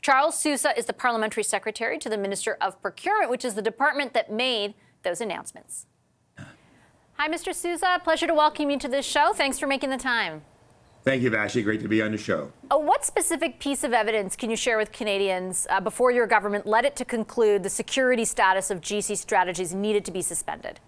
Charles Sousa is the Parliamentary Secretary to the Minister of Procurement, which is the department that made those announcements. Hi, Mr. Sousa. Pleasure to welcome you to this show. Thanks for making the time. Thank you, Vassy. Great to be on the show. What specific piece of evidence can you share with Canadians before your government led it to conclude the security status of GC strategies needed to be suspended?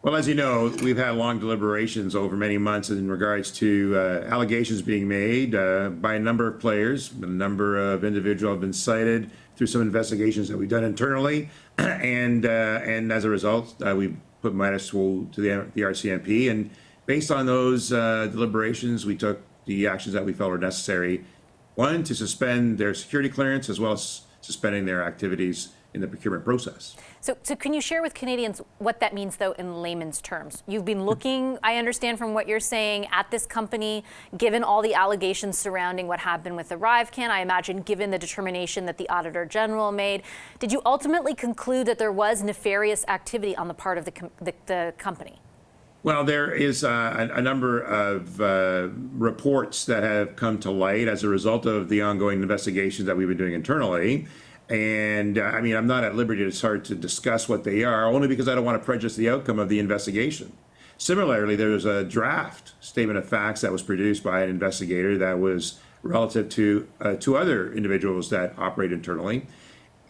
Well, as you know, we've had long deliberations over many months in regards to allegations being made by a number of players. A number of individuals have been cited through some investigations that we've done internally, and as a result, we put matters to the RCMP. And based on those deliberations, we took the actions that we felt were necessary. One, to suspend their security clearance, as well as suspending their activities in the procurement process. So can you share with Canadians what that means, though, in layman's terms? You've been looking, I understand from what you're saying, at this company, given all the allegations surrounding what happened with ArriveCan, I imagine given the determination that the Auditor General made. Did you ultimately conclude that there was nefarious activity on the part of the company? Well, there is a number of reports that have come to light as a result of the ongoing investigations that we've been doing internally. And I mean, I'm not at liberty to start to discuss what they are, only because I don't want to prejudice the outcome of the investigation. Similarly, there was a draft statement of facts that was produced by an investigator that was relative to two other individuals that operate internally.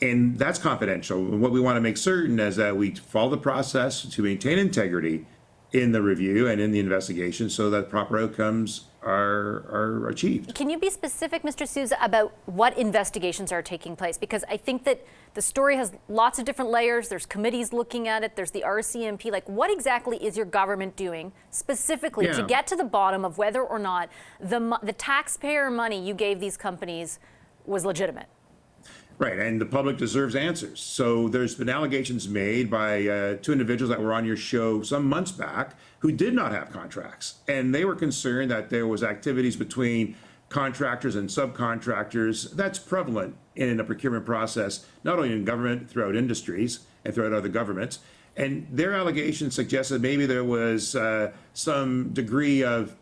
And that's confidential. And what we want to make certain is that we follow the process to maintain integrity in the review and in the investigation so that proper outcomes are achieved. Can you be specific, Mr. Sousa, about what investigations are taking place? Because I think that the story has lots of different layers. There's committees looking at it. There's the RCMP. Like, what exactly is your government doing specifically to get to the bottom of whether or not the taxpayer money you gave these companies was legitimate? Right, and the public deserves answers. So there's been allegations made by two individuals that were on your show some months back who did not have contracts. And they were concerned that there was activities between contractors and subcontractors that's prevalent in a procurement process, not only in government, throughout industries and throughout other governments. And their allegations suggested maybe there was some degree of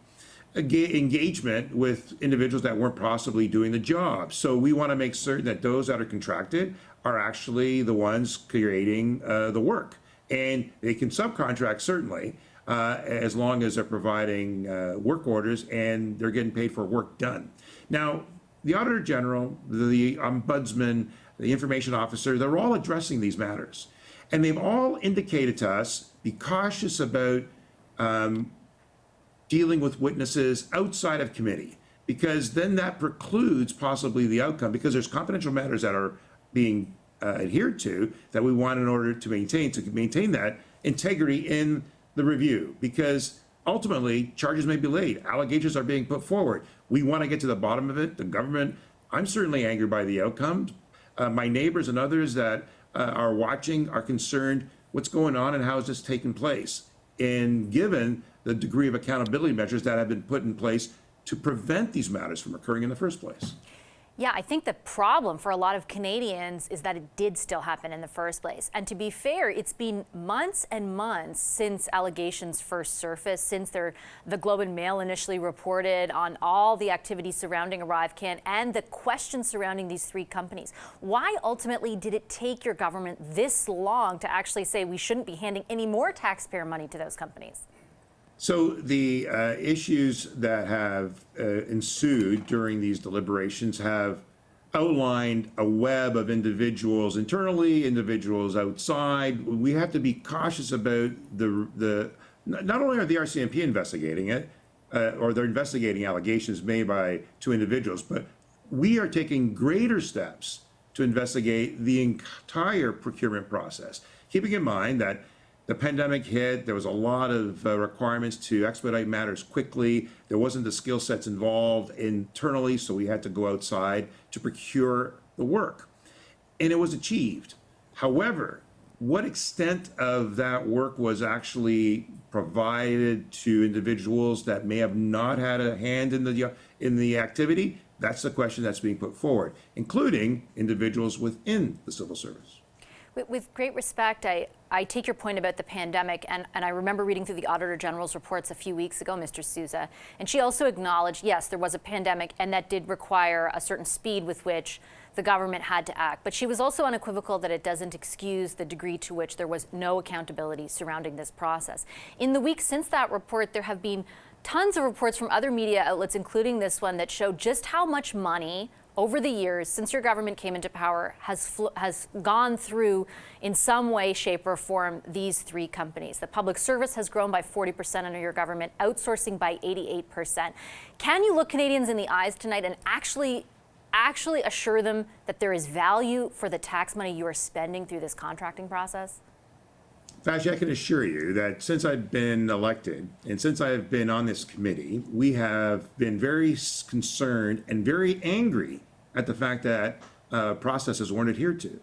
engagement with individuals that weren't possibly doing the job. So we want to make certain that those that are contracted are actually the ones creating the work. And they can subcontract, certainly, as long as they're providing work orders and they're getting paid for work done. Now, the Auditor General, the Ombudsman, the Information Officer, they're all addressing these matters. And they've all indicated to us, be cautious about dealing with witnesses outside of committee, because then that precludes possibly the outcome, because there's confidential matters that are being adhered to that we want in order to maintain that integrity in the review, because ultimately charges may be laid, allegations are being put forward. We want to get to the bottom of it. The government, I'm certainly angered by the outcome. My neighbors and others that are watching are concerned what's going on and how is this taking place. And given the degree of accountability measures that have been put in place to prevent these matters from occurring in the first place. Yeah, I think the problem for a lot of Canadians is that it did still happen in the first place. And to be fair, it's been months and months since allegations first surfaced, since the Globe and Mail initially reported on all the activities surrounding ArriveCan and the questions surrounding these three companies. Why ultimately did it take your government this long to actually say we shouldn't be handing any more taxpayer money to those companies? So the issues that have ensued during these deliberations have outlined a web of individuals internally, individuals outside. We have to be cautious about not only are the RCMP investigating it, or they're investigating allegations made by two individuals, but we are taking greater steps to investigate the entire procurement process, keeping in mind that the pandemic hit, there was a lot of requirements to expedite matters quickly. There wasn't the skill sets involved internally, so we had to go outside to procure the work. And it was achieved. However, what extent of that work was actually provided to individuals that may have not had a hand in the activity? That's the question that's being put forward, including individuals within the civil service. With great respect, I take your point about the pandemic, and I remember reading through the Auditor General's reports a few weeks ago, Mr. Sousa, and she also acknowledged, yes, there was a pandemic, and that did require a certain speed with which the government had to act. But she was also unequivocal that it doesn't excuse the degree to which there was no accountability surrounding this process. In the weeks since that report, there have been tons of reports from other media outlets, including this one, that show just how much money over the years since your government came into power has gone through in some way, shape, or form these three companies. The public service has grown by 40% under your government, outsourcing by 88%. Can you look Canadians in the eyes tonight and actually assure them that there is value for the tax money you are spending through this contracting process? Vassy, I can assure you that since I've been elected and since I've been on this committee, we have been very concerned and very angry at the fact that processes weren't adhered to.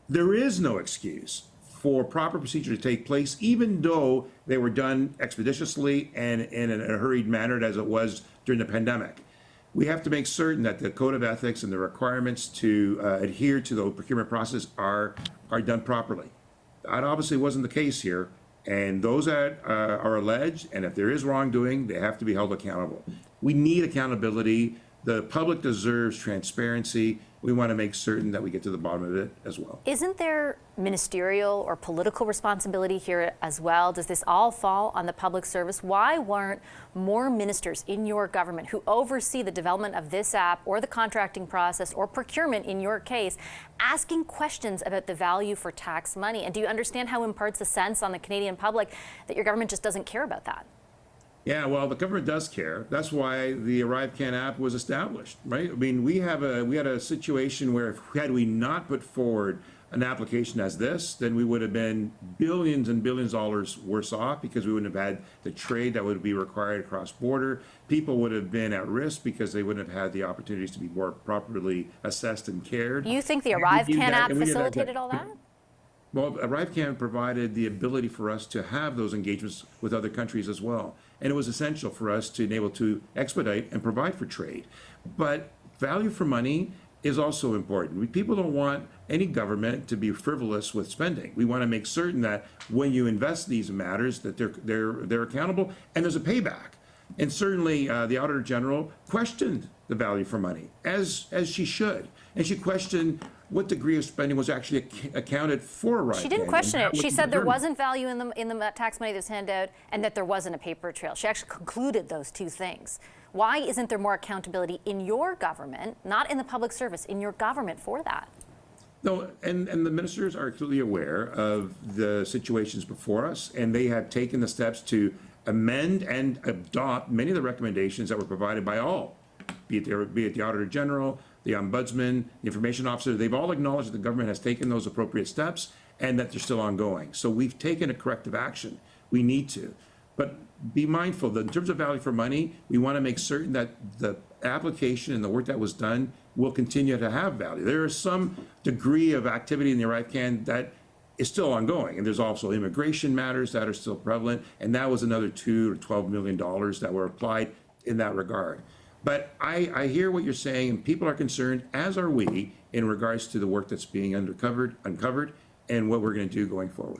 There is no excuse for proper procedure to take place, even though they were done expeditiously and in a hurried manner as it was during the pandemic. We have to make certain that the code of ethics and the requirements to adhere to the procurement process are done properly. That obviously wasn't the case here, and those that are alleged, and if there is wrongdoing, they have to be held accountable. We need accountability. The public deserves transparency. We want to make certain that we get to the bottom of it as well. Isn't there ministerial or political responsibility here as well? Does this all fall on the public service? Why weren't more ministers in your government who oversee the development of this app or the contracting process or procurement in your case asking questions about the value for tax money? And do you understand how it imparts a sense on the Canadian public that your government just doesn't care about that? Yeah, well, the government does care. That's why the ArriveCan app was established, right? I mean, we had a situation where had we not put forward an application as this, then we would have been billions and billions of dollars worse off because we wouldn't have had the trade that would be required across border. People would have been at risk because they wouldn't have had the opportunities to be more properly assessed and cared. You think the ArriveCan app facilitated all that? Well, ArriveCan provided the ability for us to have those engagements with other countries as well. And it was essential for us to be able to expedite and provide for trade. But value for money is also important. People don't want any government to be frivolous with spending. We want to make certain that when you invest these matters, that they're accountable and there's a payback. And certainly the Auditor General questioned the value for money, as she should. And she questioned what degree of spending was actually accounted for right. She didn't question it. She said there wasn't value in the tax money that was handed out and that there wasn't a paper trail. She actually concluded those two things. Why isn't there more accountability in your government, not in the public service, in your government for that? No, and the ministers are clearly aware of the situations before us, and they have taken the steps to amend and adopt many of the recommendations that were provided by all, be it the Auditor General, the Ombudsman, the Information Officer. They've all acknowledged that the government has taken those appropriate steps and that they're still ongoing. So we've taken a corrective action. We need to. But be mindful that in terms of value for money, we want to make certain that the application and the work that was done will continue to have value. There is some degree of activity in the ArriveCan that is still ongoing. And there's also immigration matters that are still prevalent. And that was another $2 or $12 million that were applied in that regard. But I hear what you're saying, and people are concerned, as are we, in regards to the work that's being uncovered, and what we're going to do going forward.